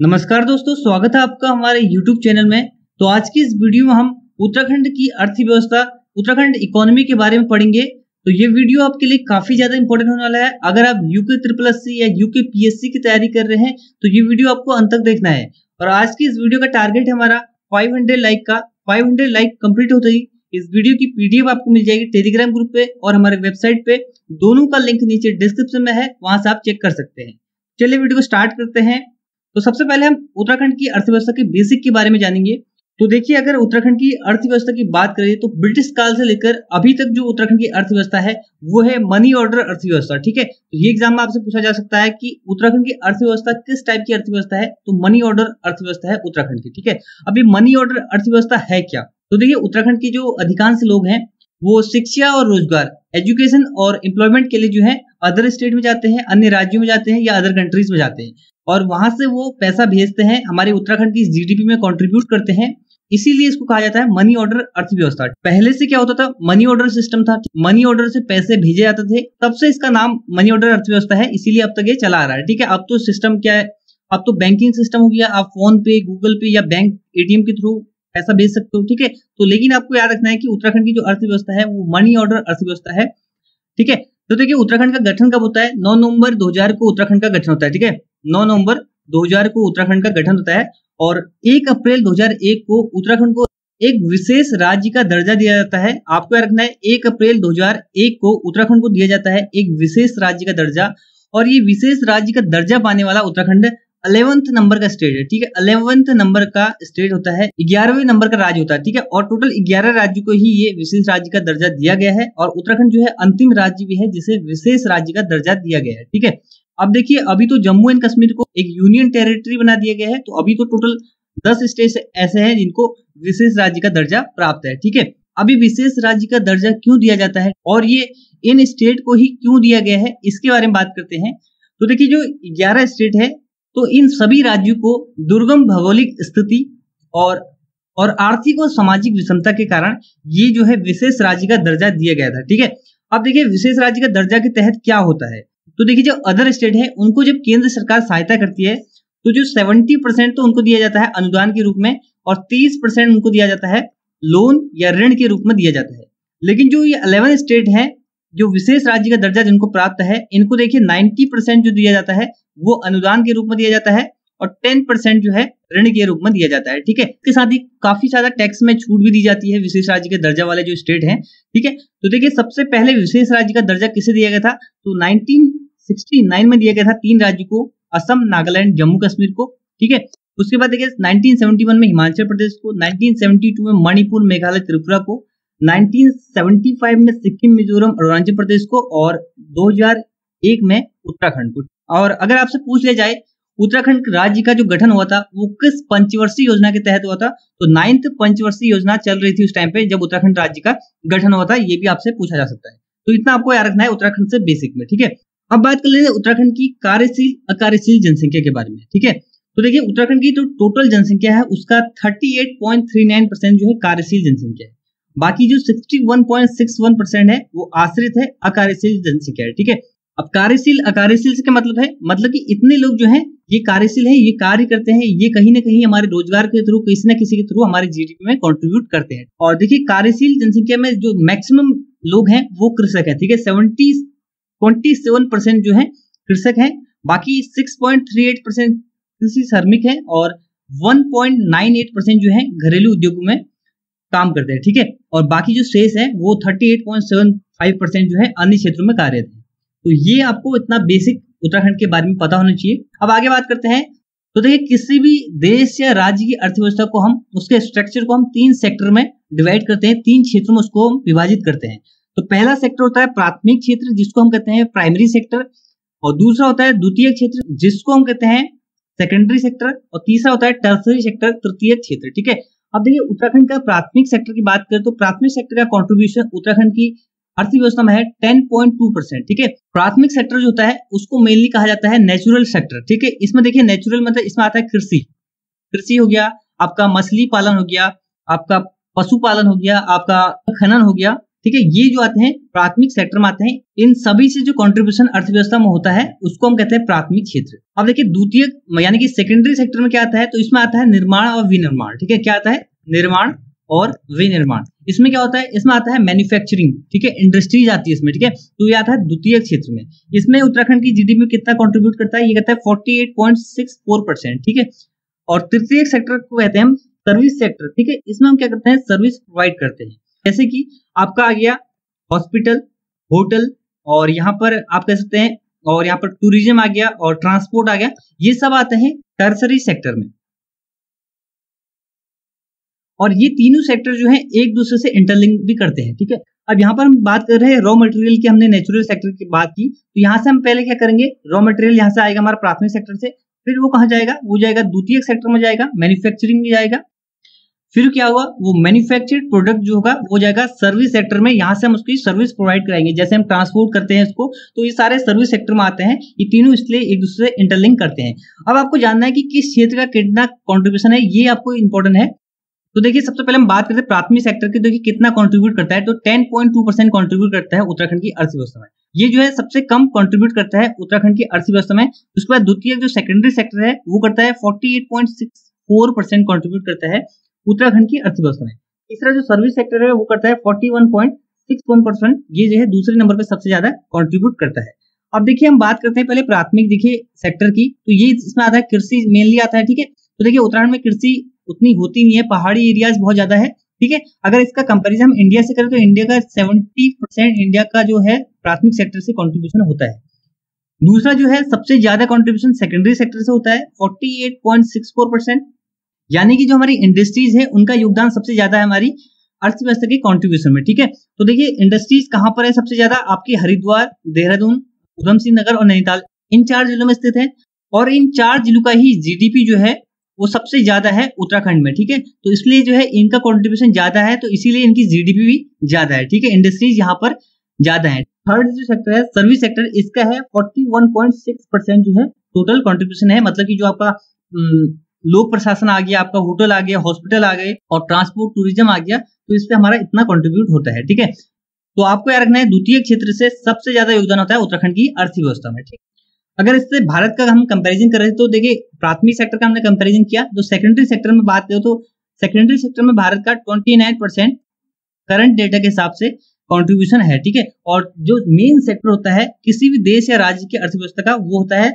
नमस्कार दोस्तों, स्वागत है आपका हमारे YouTube चैनल में। तो आज की इस वीडियो में हम उत्तराखंड की अर्थव्यवस्था, उत्तराखंड इकोनॉमी के बारे में पढ़ेंगे। तो ये वीडियो आपके लिए काफी ज्यादा इंपॉर्टेंट होने वाला है। अगर आप यूके ट्रिपल एस सी या यूके पीएससी की तैयारी कर रहे हैं तो ये वीडियो आपको अंत तक देखना है। और आज की इस वीडियो का टारगेट है हमारा 500 लाइक का। 500 लाइक कंप्लीट होते ही इस वीडियो की पीडीएफ आपको मिल जाएगी टेलीग्राम ग्रुप पे और हमारे वेबसाइट पे। दोनों का लिंक नीचे डिस्क्रिप्शन में है, वहां से आप चेक कर सकते हैं। चलिए वीडियो को स्टार्ट करते हैं। तो सबसे पहले हम उत्तराखंड की अर्थव्यवस्था के बेसिक के बारे में जानेंगे। तो देखिए, अगर उत्तराखंड की अर्थव्यवस्था की बात करें तो ब्रिटिश काल से लेकर अभी तक जो उत्तराखंड की अर्थव्यवस्था है वो है मनी ऑर्डर अर्थव्यवस्था। ठीक है, तो ये एग्जाम में आपसे पूछा जा सकता है कि उत्तराखंड की अर्थव्यवस्था किस टाइप की अर्थव्यवस्था है, तो मनी ऑर्डर अर्थव्यवस्था है उत्तराखंड की। ठीक है, अभी मनी ऑर्डर अर्थव्यवस्था है क्या? तो देखिए, उत्तराखंड के जो अधिकांश लोग हैं वो शिक्षा और रोजगार, एजुकेशन और एम्प्लॉयमेंट के लिए जो है अदर स्टेट में जाते हैं, अन्य राज्यों में जाते हैं या अदर कंट्रीज में जाते हैं और वहां से वो पैसा भेजते हैं, हमारे उत्तराखंड की जीडीपी में कंट्रीब्यूट करते हैं। इसीलिए इसको कहा जाता है मनी ऑर्डर अर्थव्यवस्था। पहले से क्या होता था, मनी ऑर्डर सिस्टम था, मनी ऑर्डर से पैसे भेजे जाते थे, तब से इसका नाम मनी ऑर्डर अर्थव्यवस्था है, इसीलिए अब तक ये चला आ रहा है। ठीक है, अब तो सिस्टम क्या है, अब तो बैंकिंग सिस्टम हो गया, आप फोन पे, गूगल पे या बैंक एटीएम के थ्रू पैसा भेज सकते हो। ठीक है, तो लेकिन आपको याद रखना है कि उत्तराखंड की जो अर्थव्यवस्था है वो मनी ऑर्डर अर्थव्यवस्था है। ठीक है, तो देखिए उत्तराखंड का गठन कब होता है? 9 नवंबर 2000 को उत्तराखंड का गठन होता है। ठीक है, 9 नवंबर 2000 को उत्तराखंड का गठन होता है और 1 अप्रैल 2001 को उत्तराखंड को एक विशेष राज्य का दर्जा दिया जाता है। आपको याद रखना है, 1 अप्रैल 2001 को उत्तराखंड को दिया जाता है एक विशेष राज्य का दर्जा। और ये विशेष राज्य का दर्जा पाने वाला उत्तराखंड 11th नंबर का स्टेट है। ठीक है, 11th नंबर का स्टेट होता है, 11वें नंबर का राज्य होता है। ठीक है, और टोटल 11 राज्य को ही ये विशेष राज्य का दर्जा दिया गया है और उत्तराखंड जो है अंतिम राज्य भी है जिसे विशेष राज्य का दर्जा दिया गया है। ठीक है, अब देखिए, अभी तो जम्मू एंड कश्मीर को एक यूनियन टेरिटरी बना दिया गया है, तो अभी तो टोटल 10 स्टेट ऐसे हैं जिनको विशेष राज्य का दर्जा प्राप्त है। ठीक है, अभी विशेष राज्य का दर्जा क्यों दिया जाता है और ये इन स्टेट को ही क्यों दिया गया है, इसके बारे में बात करते हैं। तो देखिए, जो 11 स्टेट है तो इन सभी राज्यों को दुर्गम भौगोलिक स्थिति और आर्थिक और सामाजिक विषमता के कारण ये जो है विशेष राज्य का दर्जा दिया गया था। ठीक है, अब देखिए विशेष राज्य का दर्जा के तहत क्या होता है। तो देखिए, जो अदर स्टेट है उनको जब केंद्र सरकार सहायता करती है तो जो 70% तो उनको दिया जाता है अनुदान के रूप में और 30% उनको दिया जाता है लोन या ऋण के रूप में दिया जाता है। लेकिन जो ये 11 स्टेट है जो विशेष राज्य का दर्जा जिनको प्राप्त है, इनको देखिए 90% जो दिया जाता है वो अनुदान के रूप में दिया जाता है और 10% जो है ऋण के रूप में दिया जाता है। ठीक है, इसके साथ ही काफी ज्यादा टैक्स में छूट भी दी जाती है विशेष राज्य के दर्जा वाले जो स्टेट हैं। ठीक है, तो देखिए सबसे पहले विशेष राज्य का दर्जा किसे दिया गया था, तो 1969 में दिया गया था 3 राज्य को, असम, नागालैंड, जम्मू कश्मीर को। ठीक है, उसके बाद देखिए 1971 में हिमाचल प्रदेश को, 1972 में मणिपुर, मेघालय, त्रिपुरा को, 1975 में सिक्किम, मिजोरम, अरुणाचल प्रदेश को और 2001 में उत्तराखंड को। और अगर आपसे पूछ लिया जाए उत्तराखंड राज्य का जो गठन हुआ था वो किस पंचवर्षीय योजना के तहत हुआ था, तो 9th पंचवर्षीय योजना चल रही थी उस टाइम पे जब उत्तराखंड राज्य का गठन हुआ था। ये भी आपसे पूछा जा सकता है, तो इतना आपको याद रखना है उत्तराखंड से बेसिक में। ठीक है, अब बात कर लेते हैं उत्तराखंड की कार्यशील अकार्यशील जनसंख्या के बारे में। ठीक है, तो देखिए उत्तराखंड की जो टोटल जनसंख्या है उसका 38.39% जो है कार्यशील जनसंख्या है, बाकी जो 61.61% है वो आश्रित है, अकार्यशील जनसंख्या है। ठीक है, अब कार्यशील अकार्यशील से क्या मतलब है, मतलब कि इतने लोग जो हैं ये कार्यशील हैं, ये कार्य करते हैं, ये कहीं ना कहीं हमारे रोजगार के थ्रू, किसी न किसी के थ्रू हमारे जीडीपी में कंट्रीब्यूट करते हैं। और देखिए कार्यशील जनसंख्या में जो मैक्सिमम लोग हैं वो कृषक हैं। ठीक है, 27% जो है कृषक हैं, बाकी 6.38% कृषि श्रमिक है और 1.98% जो है घरेलू उद्योगों में काम करते हैं। ठीक है, और बाकी जो शेष है वो 38.75% जो है अन्य क्षेत्रों में कार्यरत है। तो ये आपको इतना बेसिक उत्तराखंड के बारे में पता होना चाहिए। अब आगे बात करते हैं। तो देखिए, किसी भी देश या राज्य की अर्थव्यवस्था को हम, उसके स्ट्रक्चर को हम 3 सेक्टर में डिवाइड करते हैं, 3 क्षेत्रों में उसको हम विभाजित करते हैं। तो पहला सेक्टर होता है प्राथमिक क्षेत्र जिसको हम कहते हैं प्राइमरी सेक्टर, और दूसरा होता है द्वितीय क्षेत्र जिसको हम कहते हैं सेकेंडरी सेक्टर, और तीसरा होता है टर्सरी सेक्टर, तृतीय क्षेत्र। ठीक है, अब देखिए उत्तराखंड का प्राथमिक सेक्टर की बात करें तो प्राथमिक सेक्टर का कंट्रीब्यूशन उत्तराखंड की अर्थव्यवस्था में है 10.2%। ठीक है, प्राथमिक सेक्टर जो होता है उसको मेनली कहा जाता है नेचुरल सेक्टर। ठीक है, इसमें देखिए नेचुरल मतलब इसमें आता है कृषि हो गया, आपका मछली पालन हो गया, आपका पशुपालन हो गया, आपका खनन हो गया। ठीक है, ये जो आते हैं प्राथमिक सेक्टर में आते हैं, इन सभी से जो कंट्रीब्यूशन अर्थव्यवस्था में होता है उसको हम कहते हैं प्राथमिक क्षेत्र। अब देखिए द्वितीय यानी कि सेकेंडरी सेक्टर में क्या आता है, तो इसमें आता है निर्माण और विनिर्माण। ठीक है, क्या आता है, निर्माण और विनिर्माण। इसमें क्या होता है, इसमें आता है मैन्युफैक्चरिंग, ठीक है, इंडस्ट्रीज आती है इसमें। ठीक है, तो ये आता है द्वितीय क्षेत्र में। इसमें उत्तराखंड की जीडीपी में कितना कंट्रीब्यूट करता है, ये कहता है 48.64%। ठीक है, और तृतीय सेक्टर को कहते हैं हम सर्विस सेक्टर। ठीक है, इसमें हम क्या करते हैं, सर्विस प्रोवाइड करते हैं, जैसे कि आपका आ गया हॉस्पिटल, होटल, और यहाँ पर आप कह सकते हैं, और यहाँ पर टूरिज्म आ गया और ट्रांसपोर्ट आ गया, ये सब आते हैं टर्सरी सेक्टर में। और ये तीनों सेक्टर जो है एक दूसरे से इंटरलिंक भी करते हैं। ठीक है, अब यहाँ पर हम बात कर रहे हैं रॉ मटेरियल की, हमने नेचुरल सेक्टर की बात की, तो यहाँ से हम पहले क्या करेंगे, रॉ मटेरियल यहाँ से आएगा हमारा प्राथमिक सेक्टर से, फिर वो कहाँ जाएगा, वो जाएगा द्वितीय सेक्टर में जाएगा, मैन्युफैक्चरिंग में जाएगा, फिर क्या हुआ, वो मैन्युफैक्चर्ड प्रोडक्ट जो होगा वो जाएगा सर्विस सेक्टर में, यहाँ से हम उसकी सर्विस प्रोवाइड कराएंगे, जैसे हम ट्रांसपोर्ट करते हैं इसको, तो ये सारे सर्विस सेक्टर में आते हैं, ये तीनों इसलिए एक दूसरे से इंटरलिंक करते हैं। अब आपको जानना है कि किस क्षेत्र का कितना कॉन्ट्रीब्यूशन है, ये आपको इंपॉर्टेंट है। तो देखिए सबसे पहले हम बात करते हैं प्राथमिक सेक्टर की, देखिए कितना कंट्रीब्यूट करता है, तो 10.2% कंट्रीब्यूट करता है उत्तराखंड की अर्थव्यवस्था में। ये जो है सबसे कम कंट्रीब्यूट करता है उत्तराखंड की अर्थव्यवस्था में। उसके बाद द्वितीय जो सेकेंडरी सेक्टर है वो करता है 48.64% कंट्रीब्यूट करता है उत्तराखंड की अर्थव्यवस्था में। तीसरा जो सर्विस सेक्टर है वो करता है 41.61%, ये जो है दूसरे नंबर पे सबसे ज्यादा कंट्रीब्यूट करता है। अब देखिए हम बात करते हैं पहले प्राथमिक देखिए सेक्टर की, तो ये इसमें आता है कृषि मेनली आता है। ठीक है, तो देखिए उत्तराखंड में कृषि उतनी होती नहीं है, पहाड़ी एरियाज बहुत ज्यादा है। ठीक है, अगर इसका कंपैरिजन हम इंडिया से करें तो इंडिया का 70% इंडिया का जो है प्राथमिक सेक्टर से कंट्रीब्यूशन होता है। दूसरा जो है सबसे ज्यादा कंट्रीब्यूशन सेकेंडरी सेक्टर से होता है 48.64%, यानी कि जो हमारी इंडस्ट्रीज है उनका योगदान सबसे ज्यादा है हमारी अर्थव्यवस्था के कंट्रीब्यूशन में। ठीक है, तो देखिए इंडस्ट्रीज कहां पर है सबसे ज्यादा, आपकी हरिद्वार, देहरादून, उधम सिंह नगर और नैनीताल, इन 4 जिलों में स्थित है, और इन 4 जिलों का ही जीडीपी जो है वो सबसे ज्यादा है उत्तराखंड में। ठीक है, तो इसलिए जो है इनका कंट्रीब्यूशन ज्यादा है, तो इसीलिए इनकी जीडीपी भी ज्यादा है। ठीक है, इंडस्ट्रीज यहाँ पर ज्यादा है। थर्ड जो सेक्टर है सर्विस सेक्टर, इसका है 41.6% जो है टोटल कंट्रीब्यूशन है, मतलब कि जो आपका लोक प्रशासन आ गया, आपका होटल आ गया, हॉस्पिटल आ गए और ट्रांसपोर्ट टूरिज्म आ गया, तो इससे हमारा इतना कंट्रीब्यूट होता है। ठीक है, तो आपको याद रखना है द्वितीय क्षेत्र से सबसे ज्यादा योगदान होता है उत्तराखंड की अर्थव्यवस्था में। ठीक, अगर इससे भारत का हम कंपैरिजन कर रहे हैं तो देखिए प्राथमिक सेक्टर का हमने कंपैरिजन किया, तो सेकेंडरी सेक्टर में बात करें तो सेकेंडरी सेक्टर में भारत का 29% करंट डेटा के हिसाब से कंट्रीब्यूशन है। ठीक है, और जो मेन सेक्टर होता है किसी भी देश या राज्य की अर्थव्यवस्था का वो होता है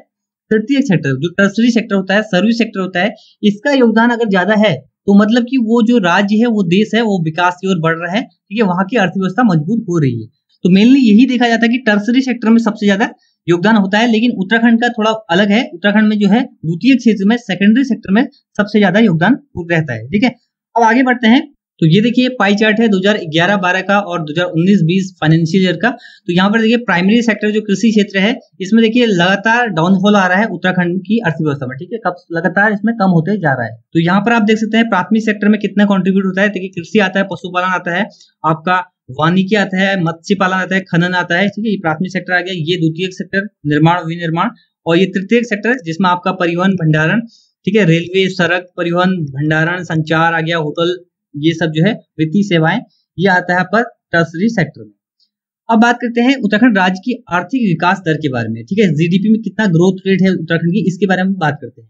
तृतीय सेक्टर, जो टर्सरी सेक्टर होता है, सर्विस सेक्टर होता है, इसका योगदान अगर ज्यादा है तो मतलब कि वो जो राज्य है, वो देश है, वो विकास की ओर बढ़ रहा है। ठीक है, वहां की अर्थव्यवस्था मजबूत हो रही है। तो मेनली यही देखा जाता है कि टर्सरी सेक्टर में सबसे ज्यादा योगदान होता है, लेकिन उत्तराखंड का थोड़ा अलग है। उत्तराखंड में जो है द्वितीय क्षेत्र में सेकेंडरी सेक्टर में सबसे ज्यादा योगदान रहता है। ठीक है, अब आगे बढ़ते हैं। तो ये देखिए पाई चार्ट है 2011-12 का और 2019-20 फाइनेंशियल ईयर का। तो यहाँ पर देखिए प्राइमरी सेक्टर जो कृषि क्षेत्र है, इसमें देखिए लगातार डाउनफॉल आ रहा है उत्तराखंड की अर्थव्यवस्था में। ठीक है, कब लगातार इसमें कम होते जा रहा है। तो यहाँ पर आप देख सकते हैं प्राथमिक सेक्टर में कितना कंट्रीब्यूट होता है। देखिए कृषि आता है, पशुपालन आता है, आपका वानिकी आता है, मत्स्य पालन आता है, खनन आता है। ठीक है, ये प्राथमिक सेक्टर आ गया। ये द्वितीय सेक्टर निर्माण विनिर्माण, और ये तृतीय सेक्टर जिसमें आपका परिवहन भंडारण, ठीक है, रेलवे, सड़क परिवहन, भंडारण, संचार आ गया, होटल, ये सब जो है वित्तीय सेवाएं, ये आता है पर टर्सरी सेक्टर में। अब बात करते हैं उत्तराखंड राज्य की आर्थिक विकास दर के बारे में। ठीक है, जीडीपी में कितना ग्रोथ रेट है उत्तराखंड की, इसके बारे में बात करते हैं।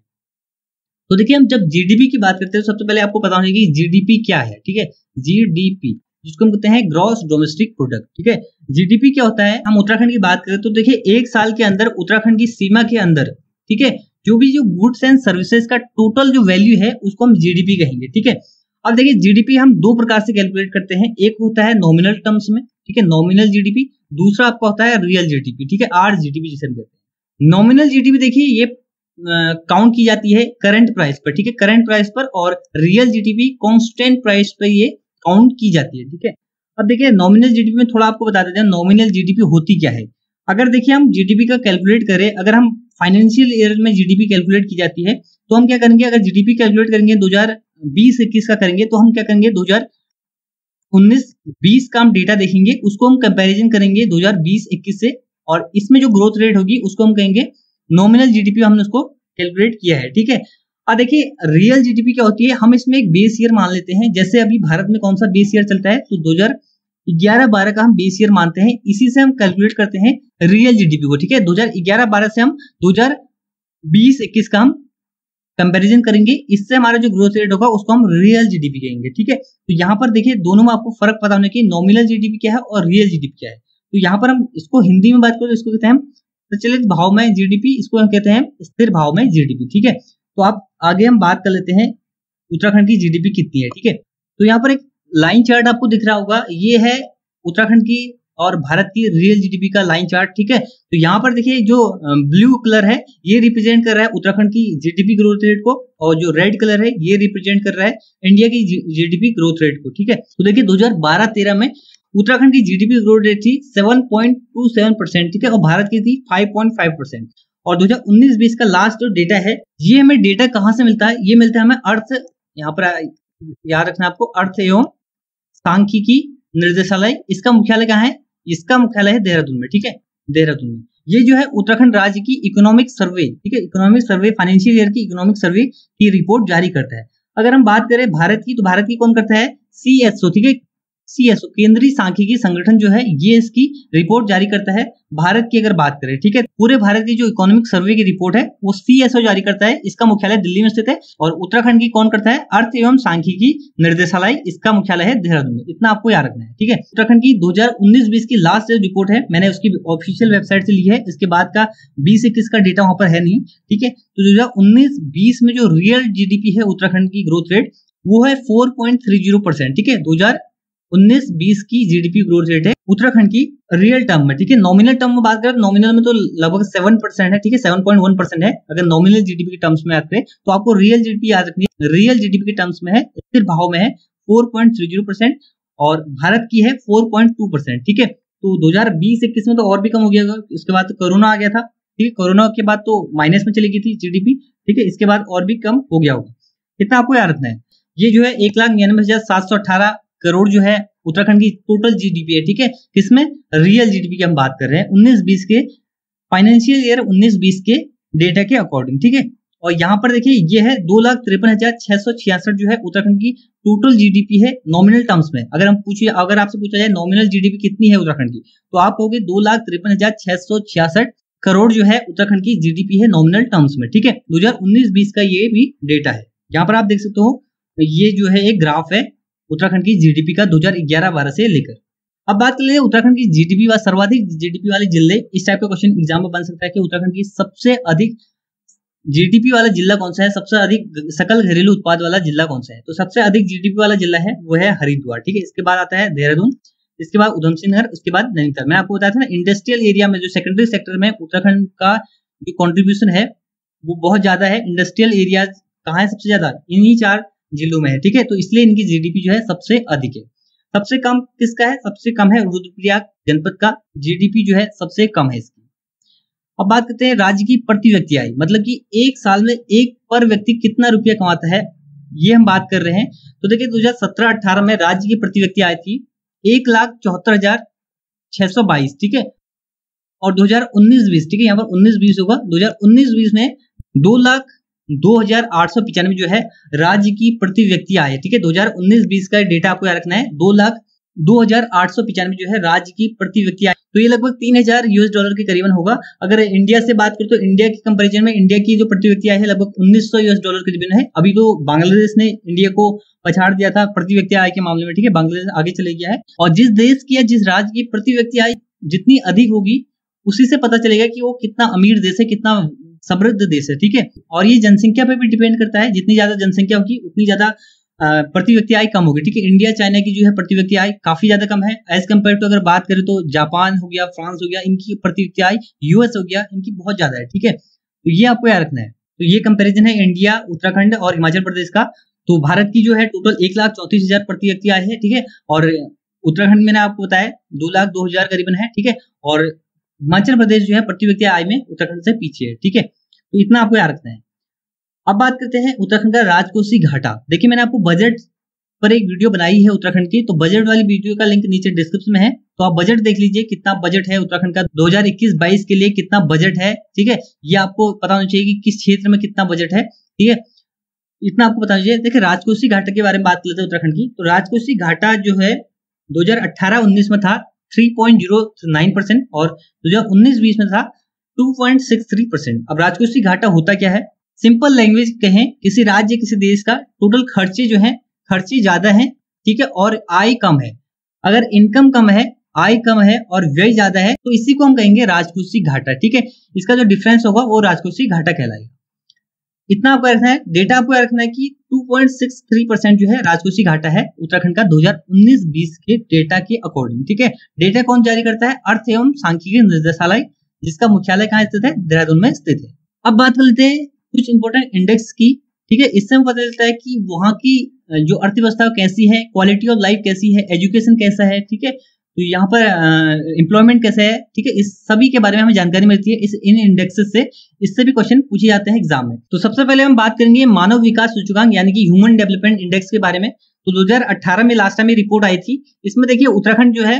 तो देखिए हम जब जीडीपी की बात करते हैं तो सबसे पहले आपको पता होना चाहिए कि जीडीपी क्या है। ठीक है, जीडीपी जिसको हम कहते हैं ग्रॉस डोमेस्टिक प्रोडक्ट। ठीक है, जीडीपी क्या होता है, हम उत्तराखंड की बात करें तो देखिए एक साल के अंदर उत्तराखंड की सीमा के अंदर, ठीक है, जो गुड्स एंड सर्विसेज का टोटल जो वैल्यू है उसको हम जीडीपी कहेंगे। ठीक है, अब देखिए जीडीपी हम 2 प्रकार से कैलकुलेट करते हैं, एक होता है नॉमिनल टर्म्स में, ठीक है, नॉमिनल जीडीपी, दूसरा आपका होता है रियल जीडीपी। ठीक है, आरजीडीपी जिसे हम कहते हैं। नॉमिनल जीडीपी देखिए ये काउंट की जाती है करंट प्राइस पर। ठीक है, करंट प्राइस पर, और रियल जीडीपी कांस्टेंट प्राइस पर ये काउंट की जाती है। ठीक है, अब देखिए नॉमिनल जीडीपी में थोड़ा आपको बता देते हैं नॉमिनल जीडीपी होती क्या है। अगर देखिए हम जीडीपी का कैलकुलेट करें, अगर हम फाइनेंशियल ईयर में जीडीपी कैलकुलेट की जाती है तो हम क्या करेंगे, अगर जीडीपी कैलकुलेट करेंगे 2020-21 का करेंगे तो हम क्या करेंगे 2019-20 का हम डेटा देखेंगे, उसको हम कंपैरिजन करेंगे 2020-21 से, और इसमें जो ग्रोथ रेट होगी उसको हम कहेंगे नॉमिनल जीडीपी, हमने उसको कैलकुलेट किया है। ठीक है, अब देखिए रियल जीडीपी क्या होती है, हम इसमें एक बेस ईयर मान लेते हैं। जैसे अभी भारत में कौन सा बेस ईयर चलता है, तो 2011-12 का हम बेस ईयर मानते हैं, इसी से हम कैलकुलेट करते हैं रियल जीडीपी को, ठीक है। 2011-12 से हम 2020-21 का हम कंपैरिजन करेंगे, इससे हमारा जो ग्रोथ रेट होगा उसको हम रियल जीडीपी कहेंगे, ठीक है। तो यहाँ पर देखिए दोनों में आपको फर्क पता होना चाहिए, नॉमिनल जीडीपी क्या है और रियल जीडीपी क्या है। तो यहाँ पर हम इसको हिंदी में बात करें तो इसको कहते हैं हम प्रचलित भाव में जीडीपी, इसको हम कहते हैं स्थिर भाव में जीडीपी, ठीक है। तो आप आगे हम बात कर लेते हैं उत्तराखंड की जीडीपी कितनी है, ठीक है। तो यहाँ पर एक लाइन चार्ट आपको दिख रहा होगा, ये है उत्तराखंड की और भारत की रियल जीडीपी का लाइन चार्ट, ठीक है। तो यहाँ पर देखिए जो ब्लू कलर है ये रिप्रेजेंट कर रहा है उत्तराखंड की जीडीपी ग्रोथ रेट को, और जो रेड कलर है ये रिप्रेजेंट कर रहा है इंडिया की जीडीपी ग्रोथ रेट को, ठीक है। तो देखिए 2012-13 में उत्तराखंड की जीडीपी ग्रोथ रेट थी 7.27%, ठीक है, और भारत की थी 5.5%। और 2019-20 का लास्ट जो डेटा है, ये हमें डेटा कहाँ से मिलता है, ये मिलता है हमें अर्थ, यहाँ पर याद रखना आपको, अर्थ एवं सांख्यिकी निर्देशालय, इसका मुख्यालय कहाँ है, इसका मुख्यालय है देहरादून में, ठीक है, देहरादून में। ये जो है उत्तराखंड राज्य की इकोनॉमिक सर्वे, ठीक है, इकोनॉमिक सर्वे फाइनेंशियल ईयर की इकोनॉमिक सर्वे की रिपोर्ट जारी करता है। अगर हम बात करें भारत की, तो भारत की कौन करता है, सीएसओ, ठीक है, सीएसओ केंद्रीय सांख्यिकी संगठन जो है ये इसकी रिपोर्ट जारी करता है। भारत की अगर बात करें, ठीक है, पूरे भारत की जो इकोनॉमिक सर्वे की रिपोर्ट है वो सीएसओ जारी करता है, इसका मुख्यालय दिल्ली में स्थित है। और उत्तराखंड की कौन करता है, अर्थ एवं सांख्यिकी निर्देशालय, इसका मुख्यालय है देहरादून में। इतना आपको याद रखना है, ठीक है। उत्तराखंड की 2019-20 की लास्ट रिपोर्ट है, मैंने उसकी ऑफिशियल वेबसाइट से ली है, इसके बाद का 20-21 का डेटा वहां पर है नहीं, ठीक है। तो 2019-20 में जो रियल जीडीपी है उत्तराखंड की ग्रोथ रेट वो है 4.30%, ठीक है। 2019-20 की जीडीपी ग्रोथ रेट है उत्तराखंड की रियल टर्म में, ठीक है। नॉमिनल टर्म में बात करें, नॉमिनल में तो लगभग 7% है, ठीक है, 7.1% है अगर नॉमिनल जीडीपी के टर्म्स में बात करें। तो आपको रियल जीडीपी याद रखनी है, रियल जीडीपी के टर्म्स में है, स्थिर भाव में है 4.30%, और भारत की है 4.2%, ठीक है। तो 2020-21 में तो और भी कम हो गया होगा, इसके बाद तो कोरोना आ गया था, ठीक है, कोरोना के बाद तो माइनस में चली गई थी जीडीपी, ठीक है, इसके बाद और भी कम हो गया होगा। कितना आपको याद रखना है, ये जो है 1,99,718 करोड़ जो है उत्तराखंड की टोटल जीडीपी है, ठीक है, किसमें, रियल जीडीपी की हम बात कर रहे हैं 19-20 के फाइनेंशियल ईयर 19-20 के डेटा के अकॉर्डिंग, ठीक है। और यहाँ पर देखिए ये है 2,53,666 जो है उत्तराखंड की टोटल जीडीपी है नॉमिनल टर्म्स में। अगर आपसे पूछा जाए नॉमिनल जीडीपी कितनी है उत्तराखंड की, तो आप कहोगे 2,53,666 करोड़ जो है उत्तराखंड की जीडीपी है नॉमिनल टर्म्स में, ठीक है। 2019-20 का ये भी डेटा है, यहाँ पर आप देख सकते हो, ये जो है एक ग्राफ है उत्तराखंड की जीडीपी का 2011-12 से लेकर। अब बात कर लेते हैं उत्तराखंड की जीडीपी व सर्वाधिक जीडीपी वाले जिले। इस टाइप का क्वेश्चन एग्जाम में बन सकता है कि उत्तराखंड की सबसे अधिक जीडीपी वाला जिला कौन सा है, सबसे अधिक सकल घरेलू उत्पाद वाला जिला कौन सा है। तो सबसे अधिक जीडीपी वाला जिला है वो है हरिद्वार, ठीक है। इसके बाद आता है देहरादून, इसके बाद उधम सिंह नगर, उसके बाद नैनीताल। मैं आपको बताया था ना, इंडस्ट्रियल एरिया में जो सेकेंडरी सेक्टर में उत्तराखंड का जो कॉन्ट्रीब्यूशन है वो बहुत ज्यादा है। इंडस्ट्रियल एरिया कहाँ है सबसे ज्यादा, इन्हीं 4 जिलों में है, ठीक है। तो इसलिए इनकी जीडीपी जो है सबसे अधिक है। सबसे कम किसका है, सबसे कम है रुद्रप्रयाग जनपद का, जीडीपी जो है सबसे कम है इसकी। अब बात करते हैं राज्य की प्रति व्यक्ति आय, मतलब कि एक साल में एक पर व्यक्ति कितना रुपया कमाता है, ये हम बात कर रहे हैं। तो देखिए 2017-18 में राज्य की प्रति व्यक्ति आय थी 1,74,622, ठीक है। और 2019-20, ठीक है, यहाँ पर 19-20 होगा, 2019-20 में 2,02,895 जो है राज्य की प्रति व्यक्ति आय है, ठीक है। 2019-20 का डेटा आपको याद रखना है, 2,02,895 जो है राज्य की प्रति व्यक्ति आय, तो ये लगभग $3,000 के करीबन होगा। अगर इंडिया से बात करें तो इंडिया के कंपैरिजन में इंडिया की जो प्रति व्यक्ति आय है लगभग $1,900 के करीबन है। अभी तो बांग्लादेश ने इंडिया को पछाड़ दिया था प्रति व्यक्ति आय के मामले में, ठीक है, बांग्लादेश आगे चले गया है। और जिस देश की या जिस राज्य की प्रति व्यक्ति आय जितनी अधिक होगी उसी से पता चलेगा कि वो कितना अमीर देश है, कितना समृद्ध देश है, ठीक है। और ये जनसंख्या पे भी डिपेंड करता है, जितनी ज्यादा जनसंख्या होगी उतनी ज्यादा प्रति व्यक्ति आय कम होगी, ठीक है। इंडिया चाइना की जो है प्रति व्यक्ति आय काफी ज्यादा कम है एज कम्पेयर टू, अगर बात करें तो जापान हो गया, फ्रांस हो गया, इनकी प्रति व्यक्ति आय, यूएस हो गया, इनकी बहुत ज्यादा है, ठीक है। तो ये आपको याद रखना है। तो ये कंपेरिजन है इंडिया, उत्तराखंड और हिमाचल प्रदेश का। तो भारत की जो है टोटल 1,34,000 प्रति व्यक्ति आय है, ठीक है। और उत्तराखंड मैंने आपको बताया 2,02,000 करीबन है, ठीक है। और हिमाचल प्रदेश जो है प्रति व्यक्ति आय में उत्तराखंड से पीछे है, ठीक है। तो इतना आपको याद रखना है। अब बात करते हैं उत्तराखंड का राजकोषीय घाटा। देखिए मैंने आपको बजट पर एक वीडियो बनाई है उत्तराखंड की, तो बजट वाली वीडियो का लिंक नीचे डिस्क्रिप्शन में है, तो आप बजट देख लीजिए कितना बजट है उत्तराखंड का 2021-22 के लिए, कितना बजट है, ठीक है। ये आपको पता होना चाहिए कि किस क्षेत्र में कितना बजट है, ठीक है, इतना आपको पता होना चाहिए। देखिए राजकोषीय घाटा के बारे में बात करते हैं उत्तराखंड की, तो राजकोषीय घाटा जो है 2018-19 में था 3.09% और 2019-20 में था 2.63%। अब राजकोषीय घाटा होता क्या है? सिंपल लैंग्वेज कहें, किसी राज्य किसी देश का टोटल खर्चे जो है, खर्चे ज्यादा है, ठीक है, और आय कम है। अगर इनकम कम है, आय कम है और व्यय ज्यादा है तो इसी को हम कहेंगे राजकोषीय घाटा, ठीक है। इसका जो डिफरेंस होगा वो राजकोषीय घाटा कहलाएगा। इतना आपको रखना है, डेटा आपको रखना है कि 2.63% जो है राजकोषीय घाटा है उत्तराखंड का 2019-20 के डेटा के अकॉर्डिंग, ठीक है। डेटा कौन जारी करता है? अर्थ एवं सांख्यिकी निर्देशालय, जिसका मुख्यालय कहाँ स्थित है? देहरादून में स्थित है। अब बात कर लेते हैं कुछ इंपॉर्टेंट इंडेक्स की, ठीक है। इससे हमें पता चलता है कि वहां की जो अर्थव्यवस्था कैसी है, क्वालिटी ऑफ लाइफ कैसी है, एजुकेशन कैसा है, ठीक है, तो यहाँ पर एम्प्लॉयमेंट कैसा है, ठीक है, इस सभी के बारे में हमें जानकारी मिलती है इन इंडेक्सेस से। इससे भी क्वेश्चन पूछे जाते हैं एग्जाम में। तो सबसे पहले हम बात करेंगे मानव विकास सूचकांक यानी कि ह्यूमन डेवलपमेंट इंडेक्स के बारे में। तो 2018 में लास्ट टाइम रिपोर्ट आई थी, इसमें देखिए उत्तराखंड जो है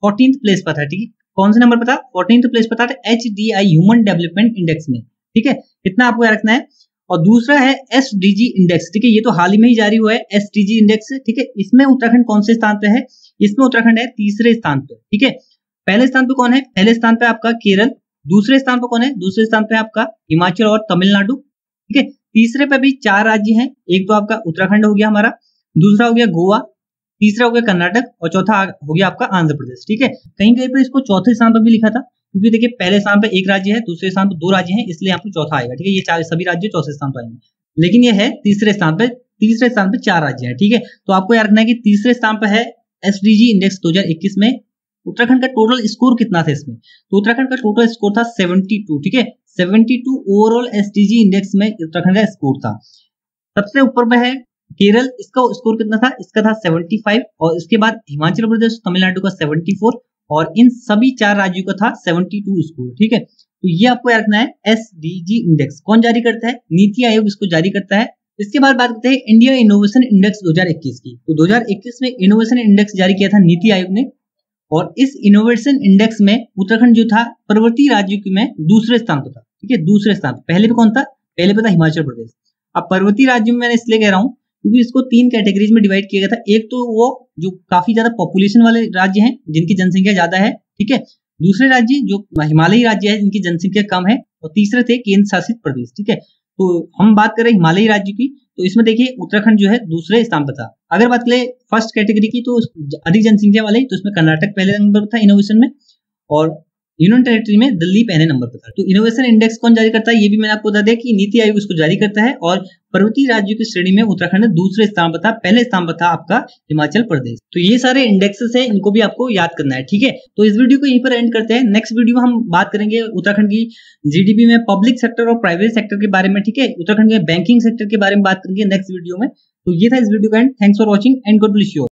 14th प्लेस पर था, ठीक है। कौन से नंबर पर था? 14th प्लेस पर था HDI ह्यूमन डेवलपमेंट इंडेक्स में, ठीक है। इतना आपको रखना है। और दूसरा है SDG इंडेक्स, ठीक है, ये तो हाल ही में ही जारी हुआ है SDG इंडेक्स, ठीक है। इसमें उत्तराखंड कौन से स्थान पे है? इसमें उत्तराखंड है 3रे स्थान पे, ठीक है। पहले स्थान पे कौन है? पहले स्थान पे आपका केरल। दूसरे स्थान पे कौन है? दूसरे स्थान पे आपका हिमाचल और तमिलनाडु, ठीक है। तीसरे पे भी 4 राज्य हैं, एक तो आपका उत्तराखंड हो गया हमारा, दूसरा हो गया गोवा, तीसरा हो गया कर्नाटक और चौथा हो गया आपका आंध्र प्रदेश, ठीक है। कहीं कहीं पर इसको चौथे स्थान पर भी लिखा था, क्योंकि देखिए पहले स्थान पे 1 राज्य है, दूसरे स्थान पे 2 राज्य हैं, इसलिए यहाँ पे चौथा आएगा, ठीक है। ये 4 सभी राज्य चौथे स्थान पर आएंगे, लेकिन ये है तीसरे स्थान पे 4 राज्य हैं, ठीक है। तो आपको याद रखना है कि तीसरे स्थान पे है SDG इंडेक्स 2021 में। उत्तराखंड का टोटल स्कोर कितना था इसमें? तो उत्तराखंड का टोटल स्कोर था 72, ठीक है। 72 ओवरऑल SDG इंडेक्स में उत्तराखंड का स्कोर था। सबसे ऊपर में है केरल, इसका स्कोर कितना था? इसका था 75 और इसके बाद हिमाचल प्रदेश तमिलनाडु का 74 और इन सभी 4 राज्यों का था 72 स्कोर, ठीक है। तो ये आपको याद रखना है। SDG इंडेक्स कौन जारी करता है? नीति आयोग इसको जारी करता है। इसके बाद बात करते हैं इंडिया इनोवेशन इंडेक्स 2021 की। तो 2021 में इनोवेशन इंडेक्स जारी किया था नीति आयोग ने और इस इनोवेशन इंडेक्स में उत्तराखंड जो था पर्वतीय राज्यों में दूसरे स्थान पर था, ठीक है, दूसरे स्थान। पहले पे कौन था? पहले पे था हिमाचल प्रदेश। अब पर्वतीय राज्यों में मैंने इसलिए कह रहा हूँ क्योंकि इसको 3 कैटेगरीज में डिवाइड किया गया था। एक तो वो जो काफी ज्यादा पॉपुलेशन वाले राज्य हैं, जिनकी जनसंख्या ज्यादा है, ठीक है। दूसरे राज्य जो हिमालयी राज्य है, जिनकी जनसंख्या कम है, और तीसरे थे केंद्र शासित प्रदेश, ठीक है। तो हम बात करें हिमालयी राज्य की, तो इसमें देखिए उत्तराखंड जो है दूसरे स्थान पर था। अगर बात करें फर्स्ट कैटेगरी की, तो अधिक जनसंख्या वाले, तो इसमें कर्नाटक पहले नंबर पर था इनोवेशन में और यूनियन टेरिटरी में दिल्ली पहले नंबर पर था। तो इनोवेशन इंडेक्स कौन जारी करता है? ये भी मैंने आपको बता दिया कि नीति आयोग इसको जारी करता है और पर्वतीय राज्यों की श्रेणी में उत्तराखंड दूसरे स्थान पर था, पहले स्थान पर था आपका हिमाचल प्रदेश। तो ये सारे इंडेक्सेस है, इनको भी आपको याद करना है, ठीक है। तो इस वीडियो को यहीं पर एंड करते हैं। नेक्स्ट वीडियो में हम बात करेंगे उत्तराखंड की GDP में पब्लिक सेक्टर और प्राइवेट सेक्टर के बारे में, ठीक है। उत्तराखंड के बैंकिंग सेक्टर के बारे में बात करेंगे नेक्स्ट वीडियो में। तो ये था इस वीडियो का and. Thanks for watching and God bless you.